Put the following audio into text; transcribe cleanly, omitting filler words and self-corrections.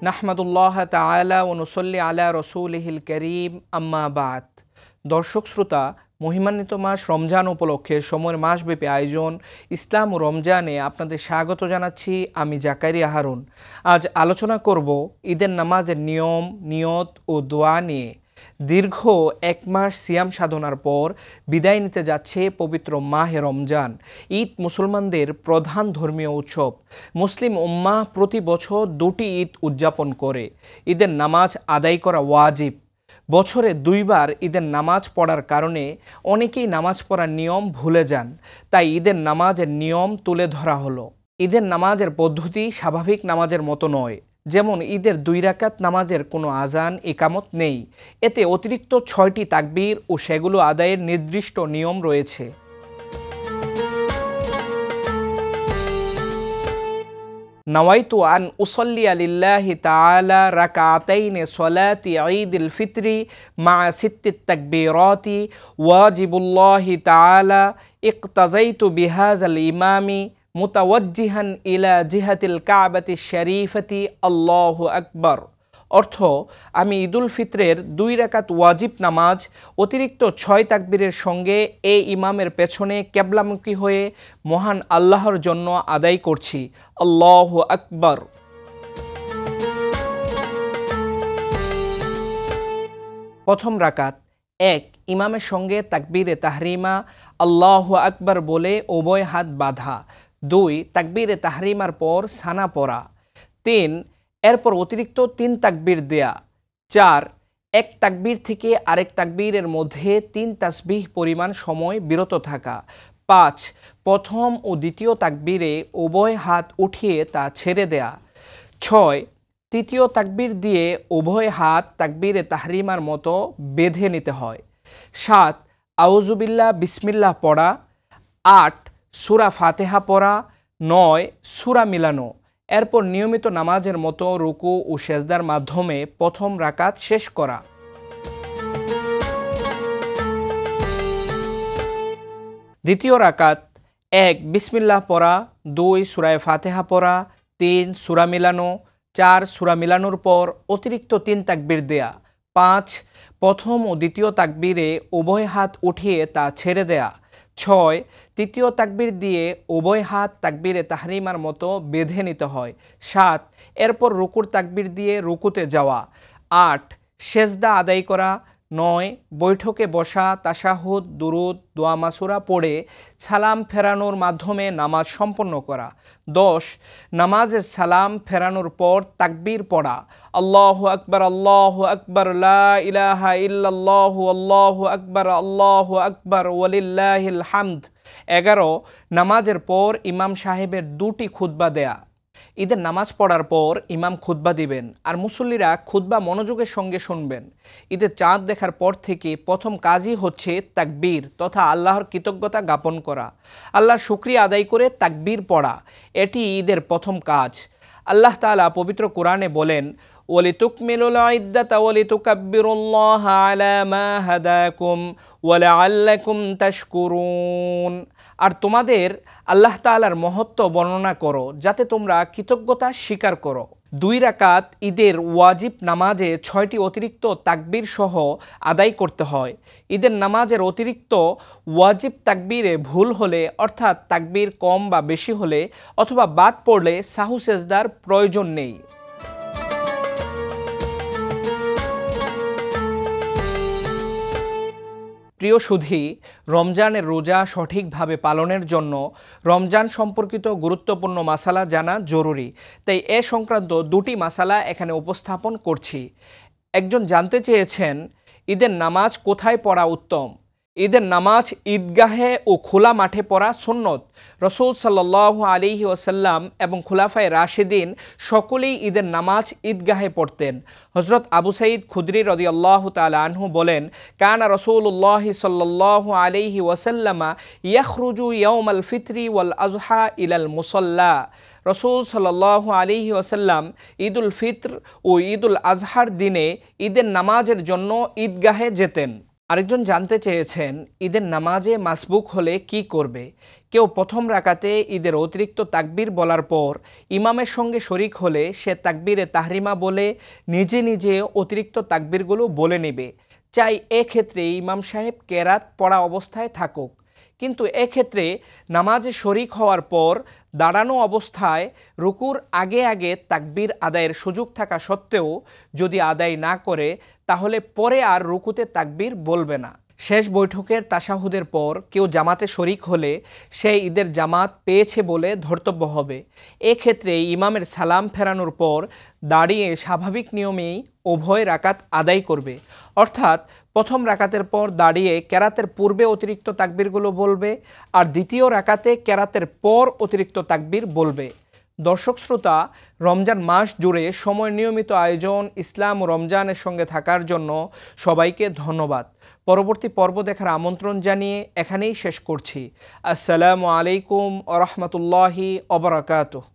নাহমাদুল্লাহ তাআলা ও নুসল্লি আলা রসুলিহিল করিম আম্মা বাদ। দর্শক শ্রোতা, মহিমান্বিত মাস রমজান উপলক্ষে সময়ের মাসব্যাপী আয়োজন ইসলাম ও রমজানে আপনাদের স্বাগত জানাচ্ছি। আমি জাকারিয়া হারুন। আজ আলোচনা করব ঈদের নামাজের নিয়ম, নিয়ত ও দোয়া নিয়ে। দীর্ঘ এক মাস সিয়াম সাধনার পর বিদায় নিতে যাচ্ছে পবিত্র মাহে রমজান। ঈদ মুসলমানদের প্রধান ধর্মীয় উৎসব। মুসলিম উম্মাহ প্রতি বছর দুটি ঈদ উদযাপন করে। ঈদের নামাজ আদায় করা ওয়াজিব। বছরে দুইবার ঈদের নামাজ পড়ার কারণে অনেকেই নামাজ পড়ার নিয়ম ভুলে যান, তাই ঈদের নামাজের নিয়ম তুলে ধরা হলো। ঈদের নামাজের পদ্ধতি স্বাভাবিক নামাজের মতো নয়। যেমন ঈদের 2 রাকাত নামাজের কোনো আজান ইকামত নেই। এতে অতিরিক্ত 6টি তাকবীর ও সেগুলো আদায়ের নির্দিষ্ট নিয়ম রয়েছে। নাওয়াইতু আন উসল্লি লিল্লাহি তাআলা রাকাতাইন সলাতি ঈদুল ফিতরি মা সিত্তিত তাকবীরাতি ওয়াজিবুল্লাহি তাআলা ইকতাযাইতু বিহাযাল ইমামি মুতাওয়াজ্জিহান ইলা জিহাতিল কাবাতি শরীফাতি আল্লাহু আকবার। অর্থ, আমি ঈদুল ফিতরের 2 রাকাত ওয়াজিব নামাজ অতিরিক্ত 6 তাকবীরের সঙ্গে এই ইমামের পেছনে কেবলামুখী হয়ে মহান আল্লাহর জন্য আদায় করছি, আল্লাহু আকবার। প্রথম রাকাত 1, ইমামের সঙ্গে তাকবীরে তাহরিমা আল্লাহু আকবার বলে উভয় হাত বাঁধা। 2, তাকবীরে তাহরিমার পর সানা পড়া। 3, এরপর অতিরিক্ত 3 তাকবীর দেয়া। 4, এক তাকবীর থেকে আরেক তাকবীরের মধ্যে 3 তাসবিহ পরিমাণ সময় বিরত থাকা। 5, প্রথম ও দ্বিতীয় তাকবীরে উভয় হাত উঠিয়ে তা ছেড়ে দেয়া। 6, তৃতীয় তাকবীর দিয়ে উভয় হাত তাকবীরে তাহরিমার মতো বেঁধে নিতে হয়। 7, আউযুবিল্লাহ বিসমিল্লাহ পড়া। 8, সূরা ফাতিহা পড়া। 9, সূরা মিলানো। এরপর নিয়মিত নামাজের মতো রুকু ও সেজদার মাধ্যমে প্রথম রাকাত শেষ করা। দ্বিতীয় রাকাত 1, বিসমিল্লাহ পড়া। 2, সূরা ফাতিহা পড়া। 3, সূরা মিলানো। 4, সূরা মিলানোর পর অতিরিক্ত 3 তাকবীর দেয়া। 5, প্রথম ও দ্বিতীয় তাকবীরে উভয় হাত উঠিয়ে তা ছেড়ে দেয়া। 6, তৃতীয় তাকবীর দিয়ে উভয় হাত তাকবীরে তাহরিমার মতো বেঁধে নিতে হয়। 7, এরপর রুকুর তাকবীর দিয়ে রুকুতে যাওয়া। 8, সেজদা আদায় করা। 9, বৈঠকে বসা, তাশাহুদ, দুরুদ, দোয়া মাসুরা পড়ে সালাম ফেরানোর মাধ্যমে নামাজ সম্পন্ন করা। 10, নামাজের সালাম ফেরানোর পর তাকবীর পড়া, আল্লাহু আকবার লা ইলাহা ইল্লাল্লাহু আল্লাহু আকবার ওয়ালিল্লাহিল হামদ। 11, নামাজের পর ইমাম সাহেবের 2টি খুতবা দেয়া। ঈদের নামাজ পড়ার পর ইমাম খুতবা দিবেন আর মুসল্লিরা খুতবা মনোযোগের সঙ্গে শুনবেন। ঈদের চাঁদ দেখার পর থেকে প্রথম কাজই হচ্ছে তাকবীর তথা আল্লাহর কৃতজ্ঞতা জ্ঞাপন করা, আল্লাহর শুকরিয়া আদায় করে তাকবীর পড়া। এটি ঈদের প্রথম কাজ। আল্লাহ তাআলা পবিত্র কোরআনে বলেন, ওয়ালিতুকমিলুল ইদ্দাতা ওয়ালিতুকাব্বিরুল্লাহা আলা মা হাদাকুম ওয়া লাআল্লাকুম তাশকুরুন। আর তোমাদের আল্লাহ তাআলার মহত্ব বর্ণনা করো যাতে তোমরা কৃতজ্ঞতা স্বীকার করো। 2 রাকাত ঈদের ওয়াজিব নামাজে 6টি অতিরিক্ত তাকবীর সহ আদায় করতে হয়। ঈদের নামাজের অতিরিক্ত ওয়াজিব তাকবীরে ভুল হলে, অর্থাৎ তাকবীর কম বা বেশি হলে অথবা বাদ পড়লে সাহু সেজদার প্রয়োজন নেই। প্রিয় সুধী, রমজানের রোজা সঠিকভাবে পালনের জন্য রমজান সম্পর্কিত গুরুত্বপূর্ণ মাসালা জানা জরুরি। তাই এ সংক্রান্ত 2টি মাসালা এখানে উপস্থাপন করছি। একজন জানতে চেয়েছেন, ঈদের নামাজ কোথায় পড়া উত্তম? ঈদের নামাজ ঈদগাহে ও খোলা মাঠে পড়া সুন্নত। রাসূল সাল্লাল্লাহু আলাইহি ওয়াসাল্লাম এবং খুলাফায়ে রাশিদিন সকলেই ঈদের নামাজ ঈদগাহে পড়তেন। হযরত আবু সাঈদ খুদরি রাদিয়াল্লাহু তাআলা আনহু বলেন, কানা রাসূলুল্লাহি সাল্লাল্লাহু আলাইহি ওয়াসাল্লামা ইয়াখরুজু ইয়াউমাল ফিতরি ওয়াল আযহা ইলাল মুসাল্লা। রাসূল সাল্লাল্লাহু আলাইহি ওয়াসাল্লাম ঈদুল ফিতর ও ঈদুল আযহার দিনে ঈদের নামাজের জন্য ঈদগাহে যেতেন। আরেকজন জানতে চেয়েছেন ঈদের নামাজে মাসবুক হলে কি করবে। কেউ প্রথম রাকাতে ঈদের অতিরিক্ত তাকবীর বলার পর ইমামের সঙ্গে শরিক হলে সে তাকবীরে তাহরিমা বলে নিজে নিজে অতিরিক্ত তাকবীরগুলো বলে নেবে। চাই এক্ষেত্রে ইমাম সাহেব কেরাত পড়া অবস্থায় থাকুক, কিন্তু এক্ষেত্রে নামাজে শরিক হওয়ার পর দাঁড়ানো অবস্থায় রুকুর আগে আগে তাকবীর আদায়ের সুযোগ থাকা সত্ত্বেও যদি আদায় না করে তাহলে পরে আর রুকুতে তাকবীর বলবে না। শেষ বৈঠকের তাশাহুদের পর কেউ জামাতে শরিক হলে সে ঈদের জামাত পেয়েছে বলে ধর্তব্য হবে। এক্ষেত্রে ইমামের সালাম ফেরানোর পর দাঁড়িয়ে স্বাভাবিক নিয়মেই উভয় রাকাত আদায় করবে, অর্থাৎ প্রথম রাকাতের পর দাঁড়িয়ে কেরাতের পূর্বে অতিরিক্ত তাকবীরগুলো বলবে আর দ্বিতীয় রাকাতে কেরাতের পর অতিরিক্ত তাকবীর বলবে। দর্শক শ্রোতা, রমজান মাস জুড়ে সময় নিয়মিত আয়োজন ইসলাম ও রমজানের সঙ্গে থাকার জন্য সবাইকে ধন্যবাদ। পরবর্তী পর্ব দেখার আমন্ত্রণ জানিয়ে এখানেই শেষ করছি। আসসালামু আলাইকুম ওয়া রাহমাতুল্লাহি ওয়া বারাকাতুহু।